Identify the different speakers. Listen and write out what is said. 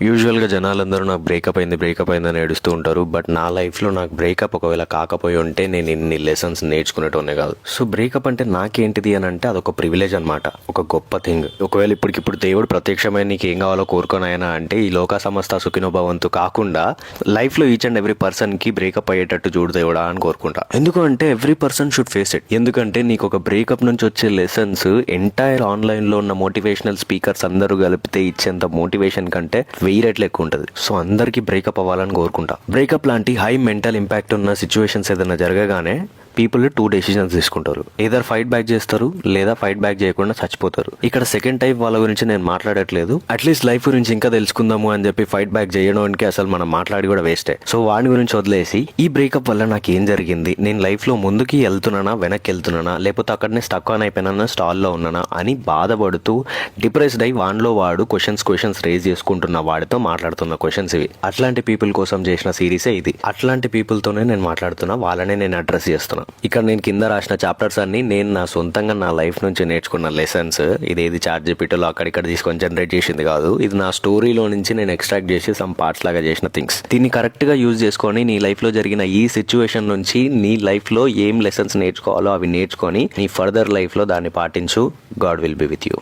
Speaker 1: యూజువల్గా జనాలందరూ నాకు బ్రేకప్ అయిందని ఏడుస్తూ ఉంటారు. బట్ నా లైఫ్లో నాకు బ్రేకప్ ఒకవేళ కాకపోయి ఉంటే నేను ఇన్ని లెసన్స్ నేర్చుకునేటోనే కాదు. సో బ్రేకప్ అంటే నాకేంటిది అని అంటే అదొక ప్రివిలేజ్ అనమాట, ఒక గొప్ప థింగ్. ఒకవేళ ఇప్పటికిప్పుడు దేవుడు ప్రత్యక్షమైన నీకు ఏం కావాలో కోరుకోనైనా అంటే ఈ లోక సమస్త సుఖినోభవంతు కాకుండా లైఫ్లో ఈచ్ అండ్ ఎవ్రీ పర్సన్కి బ్రేకప్ అయ్యేటట్టు చూడు దేవుడా అని కోరుకుంటా. ఎందుకంటే every person should face it. ఎందుకంటే నీకు ఒక బ్రేకప్ నుంచి వచ్చే లెసన్స్ ఎంటైర్ ఆన్లైన్లో ఉన్న మోటివేషనల్ స్పీకర్స్ అందరూ కలిపితే ఇచ్చేంత మోటివేషన్ కంటే 1000 రెట్లు ఎక్కువ ఉంటుంది. సో అందరికీ బ్రేకప్ అవ్వాలని కోరుకుంటా. బ్రేకప్ లాంటి హై మెంటల్ ఇంపాక్ట్ ఉన్న సిచ్యువేషన్స్ ఏదైనా జరగగానే పీపుల్ 2 డెసిషన్స్ తీసుకుంటారు. ఏదర్ ఫైట్ బ్యాక్ చేస్తారు లేదా ఫైట్ బ్యాక్ చేయకుండా చచ్చిపోతారు. ఇక్కడ సెకండ్ టైప్ వాళ్ళ గురించి నేను మాట్లాడట్లేదు. అట్లీస్ట్ లైఫ్ గురించి ఇంకా తెలుసుకుందాము అని చెప్పి ఫైట్ బ్యాక్ చేయడానికి అసలు మనం మాట్లాడి కూడా వేస్టే. సో వాడి గురించి వదిలేసి ఈ బ్రేకప్ వల్ల నాకు ఏం జరిగింది, నేను లైఫ్ లో ముందుకి వెళ్తున్నానా వెనక్కి వెళ్తున్నానా లేకపోతే అక్కడనే స్టక్ ఆన్ అయిపోయినా స్టాల్లో ఉన్నానా అని బాధపడుతూ డిప్రెస్డ్ అయి వాడిలో వాడు క్వశ్చన్స్ రేజ్ చేసుకుంటున్న వాడితో మాట్లాడుతున్న క్వశ్చన్స్ ఇవి. అట్లాంటి పీపుల్ కోసం చేసిన సిరీసే ఇది. అట్లాంటి పీపుల్ తోనే నేను మాట్లాడుతున్నా, వాళ్ళనే నేను అడ్రస్ చేస్తున్నా. ఇక్కడ నేను కింద రాసిన చాప్టర్స్ అన్ని నేను నా సొంతంగా నా లైఫ్ నుంచి నేర్చుకున్న లెసన్స్. ఇదేది చాట్ జీపీటీలో అక్కడిక్కడ తీసుకొని జనరేట్ చేసింది కాదు. ఇది నా స్టోరీలో నుంచి నేను ఎక్స్ట్రాక్ట్ చేసి సమ్ పార్ట్స్ లాగా చేసిన థింగ్స్. దీన్ని కరెక్ట్ గా యూజ్ చేసుకొని నీ లైఫ్ లో జరిగిన ఈ సిచ్యువేషన్ నుంచి నీ లైఫ్ లో ఏం లెసన్స్ నేర్చుకోవాలో అవి నేర్చుకొని నీ ఫర్దర్ లైఫ్ లో దాన్ని పాటించు. God will be with you.